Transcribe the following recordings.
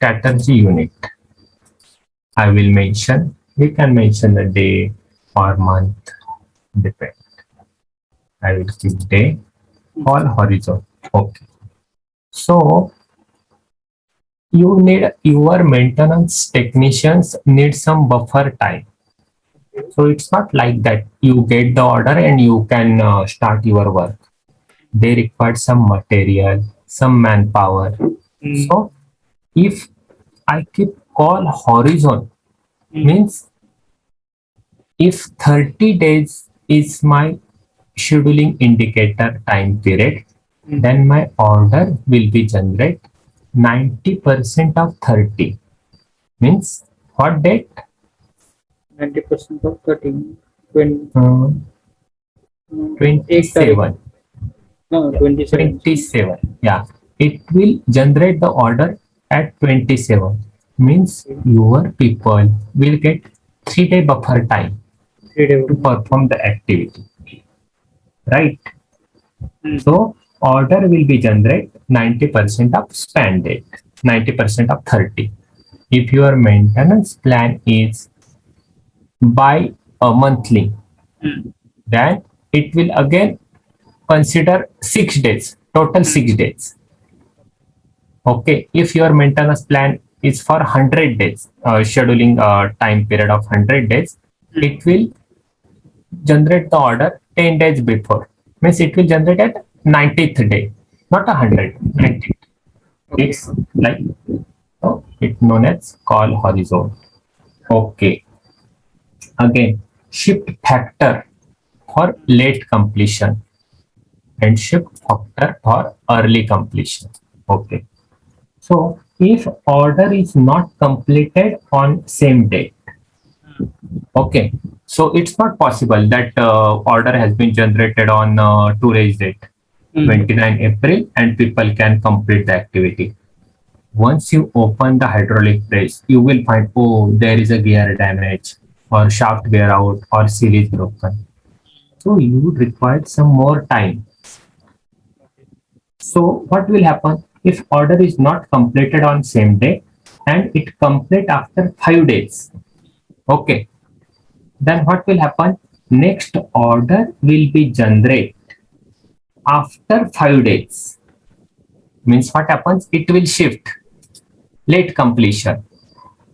strategy unit. I will mention, we can mention the day or month, depend. I will keep day or horizon. Okay. So you need, your maintenance technicians need some buffer time. So it's not like that you get the order and you can start your work. They require some material, some manpower. So if I keep call horizon, means if 30 days is my scheduling indicator time period, then my order will be generate 90% of 30. Means what date? 90% of 30. 20, 27. no, 27. 27. Yeah. It will generate the order at 27. Means your people will get 3-day buffer time 3 days. to perform the activity. Right? So order will be generate 90% of span date, 90% of 30. If your maintenance plan is by a monthly, then it will again consider 6 days, total 6 days. Okay, if your maintenance plan is for 100 days, scheduling time period of 100 days, it will generate the order 10 days before. Means it will generate at 90th day, not 100, 90th. It's like, oh, it's known as call horizon. Okay. Again, shift factor for late completion and shift factor for early completion. Okay. So if order is not completed on same date, okay, so it's not possible that order has been generated on today's date, 29 April, and people can complete the activity. Once you open the hydraulic press, you will find, oh, there is a gear damage or shaft gear out or seal is broken. So you would require some more time. So what will happen if order is not completed on same day and it complete after 5 days? Okay, then what will happen? Next order will be generated after 5 days. Means what happens? It will shift late completion,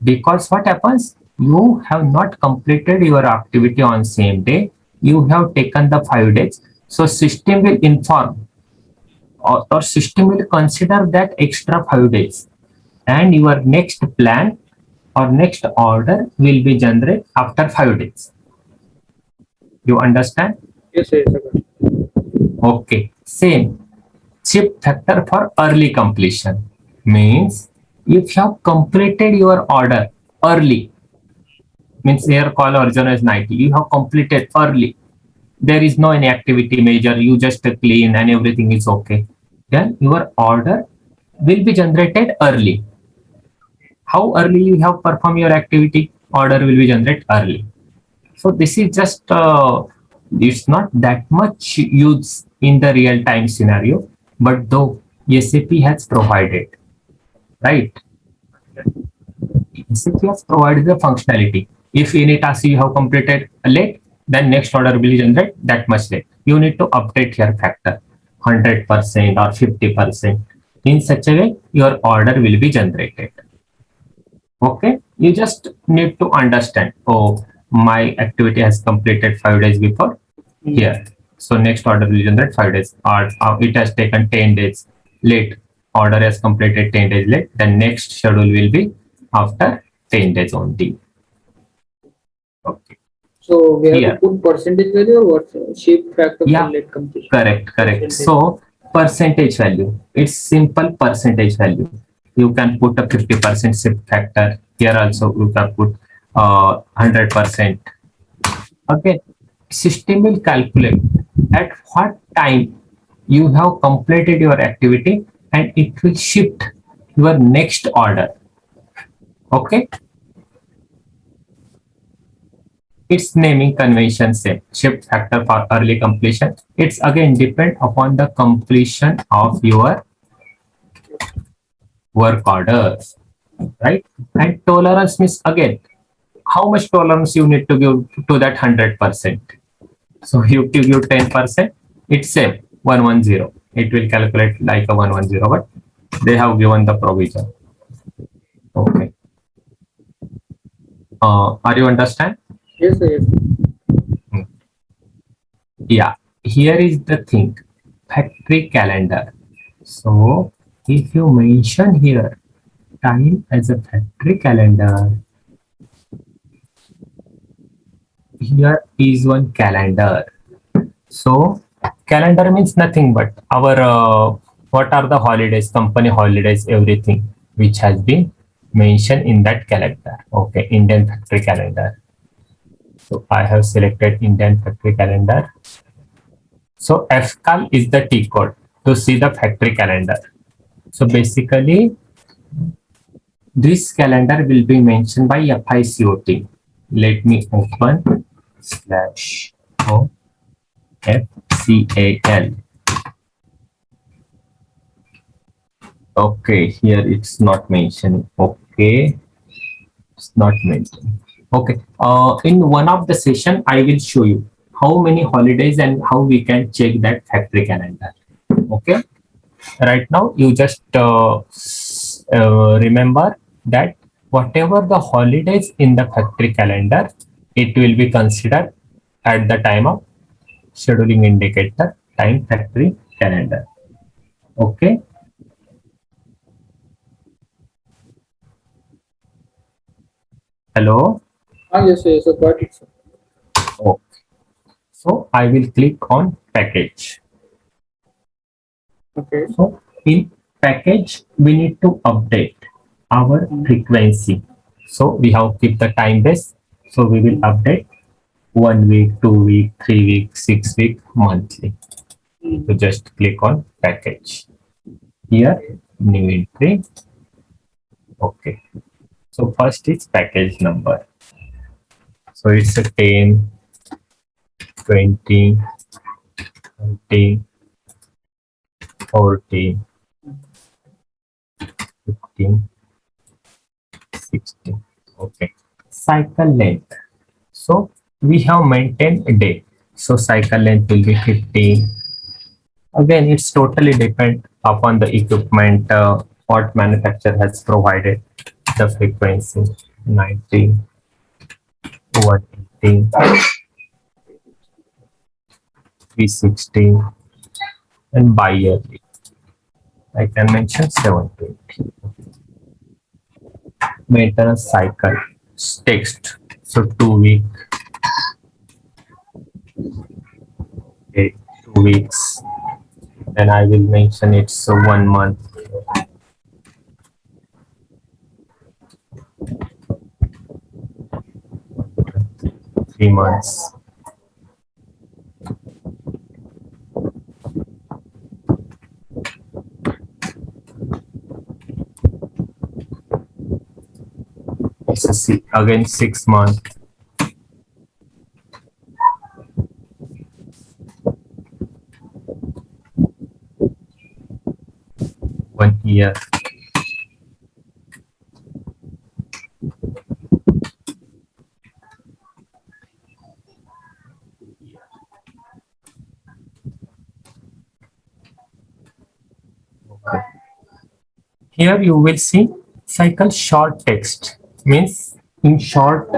because what happens? You have not completed your activity on same day. You have taken the 5 days. So system will inform, or system will consider that extra 5 days, and your next plan or next order will be generated after 5 days. You understand? Yes, yes, okay. Okay. Same. Shift factor for early completion means if you have completed your order early, means here call origin is 90, you have completed early, there is no any activity major, you just clean and everything is okay, then your order will be generated early. How early you have performed your activity, order will be generated early. So this is just it's not that much use in the real time scenario, but though SAP has provided, right? SAP has provided the functionality. If any task you have completed late, then next order will generate that much late. You need to update your factor 100% or 50%. In such a way, your order will be generated. Okay, you just need to understand, oh, my activity has completed 5 days before here. So next order will generate 5 days, or it has taken 10 days late, order has completed 10 days late, then next schedule will be after 10 days only. Okay. So we have to put percentage value or what? Shift factor for late completion. Correct. Percentage. So percentage value, it's simple percentage value. You can put a 50% shift factor. Here also you can put 100%. Okay. System will calculate at what time you have completed your activity and it will shift your next order. Okay. Its naming convention same, shift factor for early completion. It's again depend upon the completion of your work order. right? And tolerance means again, how much tolerance you need to give to that 100%. So you give 10%, it's same 110. It will calculate like a 110, but they have given the provision. Okay. Are you understand? Yes, sir. Yes. Yeah. Here is the thing. Factory calendar. So if you mention here time as a factory calendar, here is one calendar. So calendar means nothing but our what are the holidays, company holidays, everything which has been mentioned in that calendar. Okay, Indian factory calendar. So I have selected Indian factory calendar. So FCAL is the T code to see the factory calendar. So basically, this calendar will be mentioned by FICOT. Let me open slash o FCAL. Okay, here it's not mentioned. Okay, it's not mentioned. Okay, in one of the session, I will show you how many holidays and how we can check that factory calendar. Okay, right now you just remember that whatever the holidays in the factory calendar, it will be considered at the time of scheduling indicator time factory calendar. Okay. Hello. Yes, sir. Yes, sir. Got it, sir. Oh, so I will click on package. Okay. So in package, we need to update our frequency. So we have keep the time base. So we will update 1 week, 2 week, 3 week, 6 week, monthly. So just click on package. Here, new entry. Okay. So first is package number. So it's a 10, 20, 30, 40, 15, 16. Okay. Cycle length. So we have maintained a day. So cycle length will be 15. Again, it's totally depend upon the equipment, what manufacturer has provided the frequency 90, 180, 360, and bi-yearly. I can mention 720. Maintenance cycle text. So 2 week, okay, 2 weeks. Then I will mention it's 1 month. 3 months. Again 6 months. 1 year. Okay. Here you will see cycle short text means in short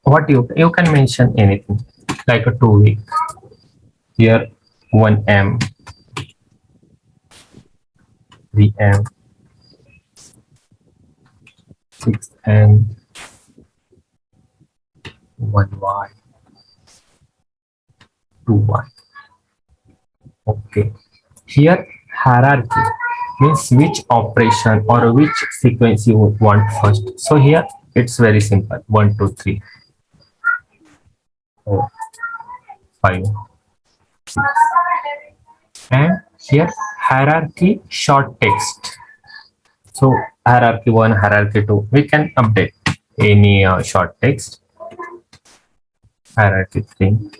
what you can mention anything like a 2 week. Here 1M, 3M, 6M, 1Y, 2Y. Okay. Here hierarchy means which operation or which sequence you want first. So here it's very simple 1, 2, 3, 4, 5, 6. And here hierarchy short text. So hierarchy 1, hierarchy 2, we can update any short text. Hierarchy 3.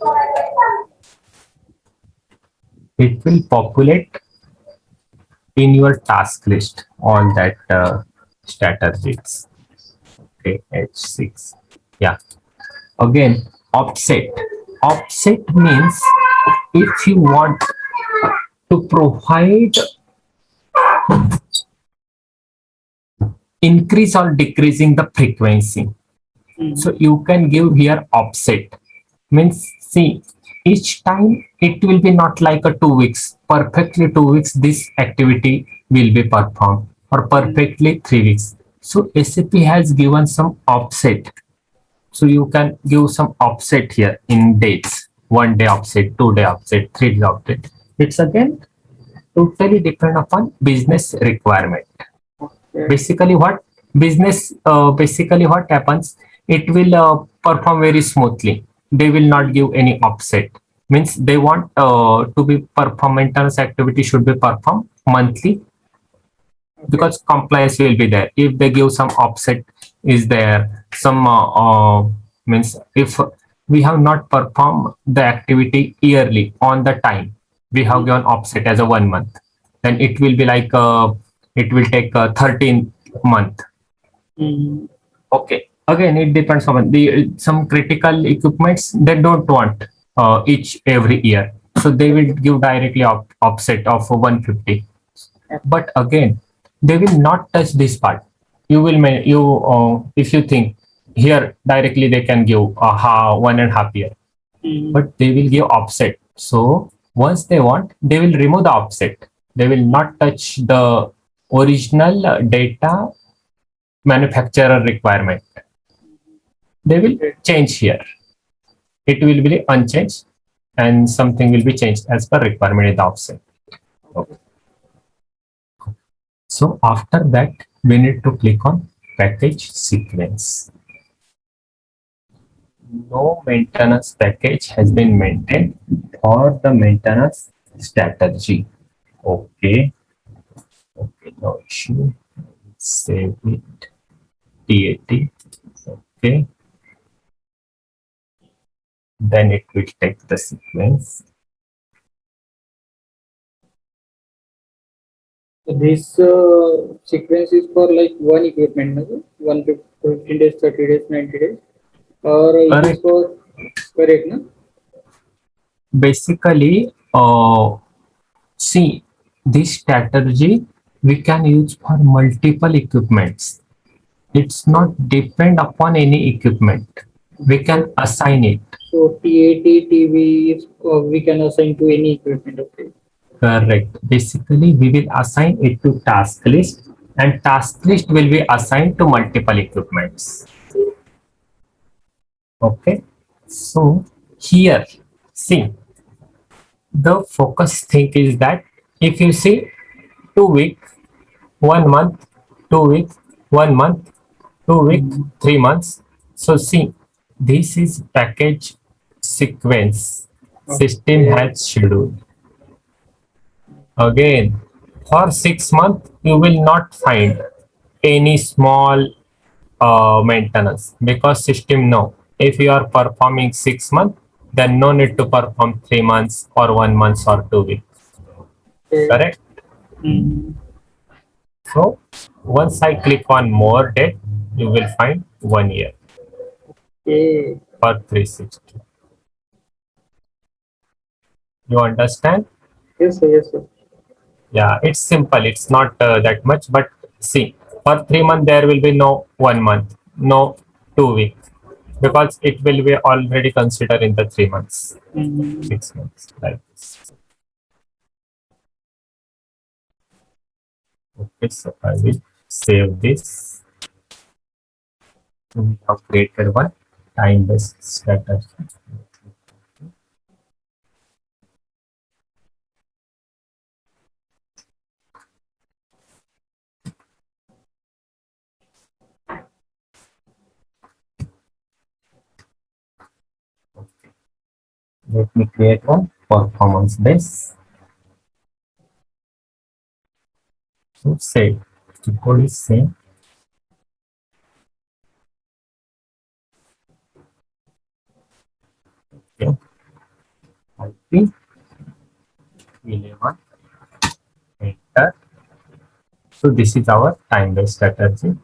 It will populate in your task list all that status bits. Okay, H6. Yeah. Again, offset. Offset means if you want to provide increase or decreasing the frequency. So you can give here offset. Means see, each time it will be not like a 2 weeks. Perfectly 2 weeks this activity will be performed, or perfectly 3 weeks. So SAP has given some offset. So you can give some offset here in dates. 1 day offset, 2 day offset, 3 day offset. It's again totally depend upon business requirement. Basically what happens, it will perform very smoothly. They will not give any offset. Means they want to be perform maintenance activity should be performed monthly, because compliance will be there. If they give some offset is there, some means if we have not performed the activity yearly on the time, we have given offset as a 1 month, then it will be like it will take 13 month. Okay, again it depends on the some critical equipments they don't want each every year, so they will give directly offset of 150. But again they will not touch this part. You will if you think here directly they can give 1.5 year, but they will give offset. So once they want, they will remove the offset. They will not touch the original data manufacturer requirement. They will change here. It will be unchanged, and something will be changed as per requirement in the offset. Okay. So after that, we need to click on package sequence. No maintenance package has been maintained for the maintenance strategy. Okay. Okay, no issue. Save it. TAT. Okay. Then it will take the sequence. This sequence is for like one equipment, no? 15 days, 30 days, 90 days, or it is for correct, no? Basically, see, this strategy we can use for multiple equipments. It's not depend upon any equipment. We can assign it. So TAT, TV, is, we can assign to any equipment, okay? Correct. Basically, we will assign it to task list, and task list will be assigned to multiple equipments. Okay. So here, see, the focus thing is that if you see 2 weeks, 1 month, 2 weeks, 1 month, 2 weeks, 3 months. So see, this is package sequence. System has scheduled. Again, for 6 months, you will not find any small maintenance, because system know if you are performing 6 months, then no need to perform 3 months or 1 month or 2 weeks. Correct? So once I click on more date, you will find 1 year for 360. You understand? Yes, sir. Yes, sir. Yeah, it's simple. It's not that much, but see, for 3 months there will be no 1 month, no 2 weeks, because it will be already considered in the 3 months, 6 months, like this. Okay, so I will save this. We have created one time-based strategy. Let me create one performance base. So save. The code is same. Okay. IP 11. Enter. So this is our time-based strategy.